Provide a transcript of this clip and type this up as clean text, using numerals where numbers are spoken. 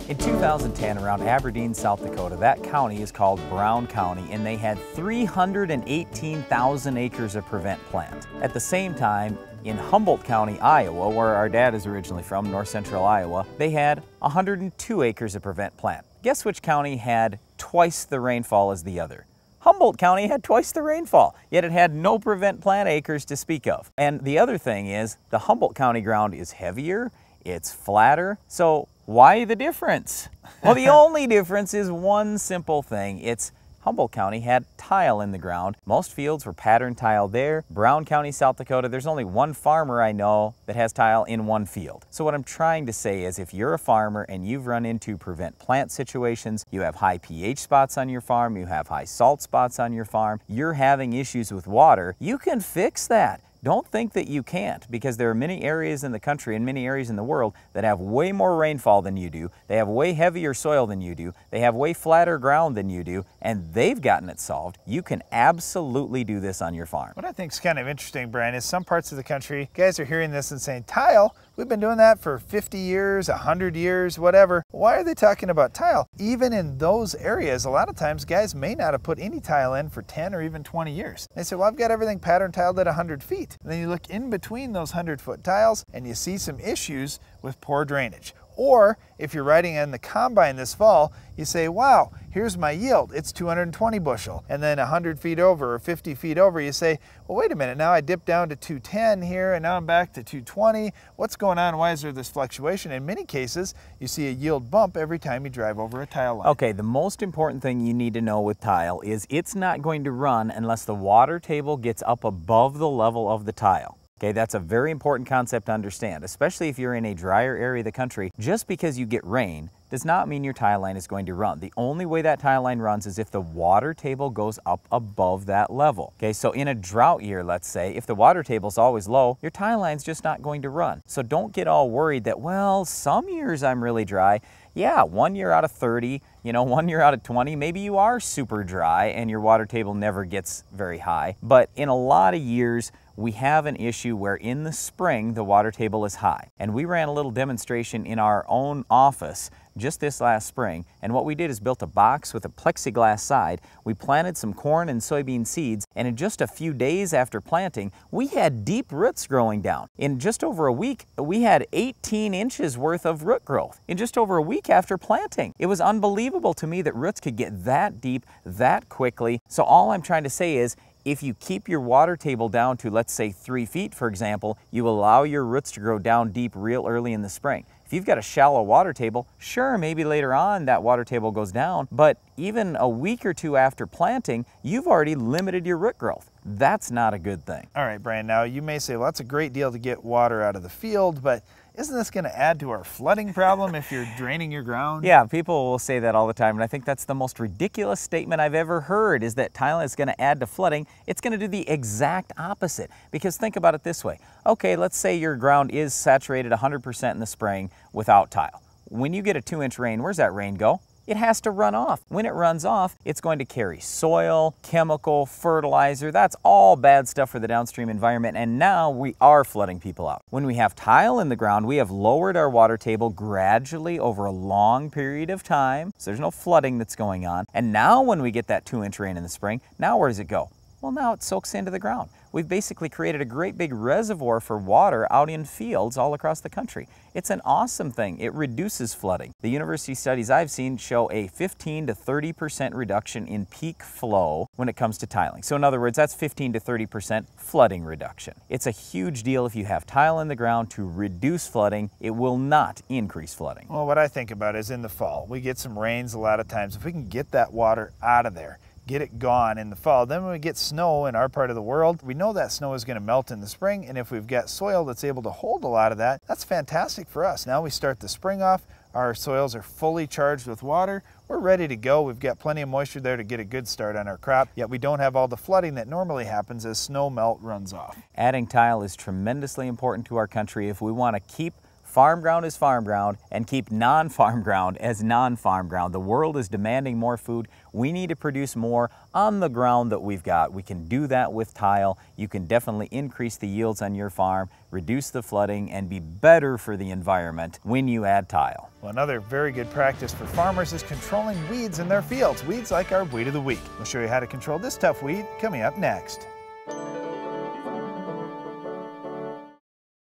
In 2010, around Aberdeen, South Dakota, that county is called Brown County, and they had 318,000 acres of prevent plant. At the same time, in Humboldt County, Iowa, where our dad is originally from, north central Iowa, they had 102 acres of prevent plant. Guess which county had twice the rainfall as the other? Humboldt County had twice the rainfall, yet it had no prevent plant acres to speak of. And the other thing is, the Humboldt County ground is heavier, it's flatter, so why the difference? Well, the only difference is one simple thing. It's Humboldt County had tile in the ground. Most fields were pattern tile there. Brown County, South Dakota, there's only one farmer I know that has tile in one field. So what I'm trying to say is if you're a farmer and you've run into prevent plant situations, you have high pH spots on your farm, you have high salt spots on your farm, you're having issues with water, you can fix that. Don't think that you can't, because there are many areas in the country and many areas in the world that have way more rainfall than you do, they have way heavier soil than you do, they have way flatter ground than you do, and they've gotten it solved. You can absolutely do this on your farm. What I think is kind of interesting, Brian, is some parts of the country, guys are hearing this and saying, tile? We've been doing that for 50 years, 100 years, whatever. Why are they talking about tile? Even in those areas, a lot of times guys may not have put any tile in for 10 or even 20 years. They say, well, I've got everything pattern tiled at 100 feet. And then you look in between those 100-foot tiles and you see some issues with poor drainage. Or if you're riding in the combine this fall, you say, wow, here's my yield, it's 220 bushel. And then 100 feet over or 50 feet over, you say, well, wait a minute, now I dipped down to 210 here and now I'm back to 220. What's going on? Why is there this fluctuation? In many cases, you see a yield bump every time you drive over a tile line. Okay, the most important thing you need to know with tile is it's not going to run unless the water table gets up above the level of the tile. Okay, that's a very important concept to understand, especially if you're in a drier area of the country. Just because you get rain does not mean your tile line is going to run. The only way that tile line runs is if the water table goes up above that level. Okay, so in a drought year, let's say, if the water table is always low, your tile line's just not going to run. So don't get all worried that, well, some years I'm really dry. Yeah, 1 year out of 30, 1 year out of 20, maybe you are super dry and your water table never gets very high. But in a lot of years, we have an issue where in the spring, the water table is high. And we ran a little demonstration in our own office just this last spring, and what we did is built a box with a plexiglass side. We planted some corn and soybean seeds, and in just a few days after planting, we had deep roots growing down. In just over a week, we had 18 inches worth of root growth in just over a week after planting. It was unbelievable to me that roots could get that deep that quickly. So all I'm trying to say is, if you keep your water table down to, let's say, 3 feet, for example, you allow your roots to grow down deep real early in the spring. If you've got a shallow water table, sure, maybe later on that water table goes down, but even a week or two after planting, you've already limited your root growth. That's not a good thing. All right, Brian, now you may say, well, that's a great deal to get water out of the field, but isn't this going to add to our flooding problem if you're draining your ground? Yeah, people will say that all the time, and I think that's the most ridiculous statement I've ever heard, is that tile is going to add to flooding. It's going to do the exact opposite, because think about it this way. Okay, let's say your ground is saturated 100% in the spring without tile. When you get a 2-inch rain, where's that rain go? It has to run off. When it runs off, it's going to carry soil, chemical, fertilizer. That's all bad stuff for the downstream environment, and now we are flooding people out. When we have tile in the ground, we have lowered our water table gradually over a long period of time, so there's no flooding that's going on. And now when we get that 2-inch rain in the spring, now where does it go? Well, now it soaks into the ground. We've basically created a great big reservoir for water out in fields all across the country. It's an awesome thing. It reduces flooding. The university studies I've seen show a 15 to 30% reduction in peak flow when it comes to tiling. So in other words, that's 15 to 30% flooding reduction. It's a huge deal if you have tile in the ground to reduce flooding. It will not increase flooding. Well, what I think about is in the fall, we get some rains a lot of times. If we can get that water out of there, get it gone in the fall. Then when we get snow in our part of the world, we know that snow is going to melt in the spring, and if we've got soil that's able to hold a lot of that, that's fantastic for us. Now we start the spring off, our soils are fully charged with water, we're ready to go. We've got plenty of moisture there to get a good start on our crop, yet we don't have all the flooding that normally happens as snow melt runs off. Adding tile is tremendously important to our country if we want to keep farm ground as farm ground and keep non-farm ground as non-farm ground. The world is demanding more food. We need to produce more on the ground that we've got. We can do that with tile. You can definitely increase the yields on your farm, reduce the flooding, and be better for the environment when you add tile. Well, another very good practice for farmers is controlling weeds in their fields. Weeds like our weed of the week. We'll show you how to control this tough weed coming up next.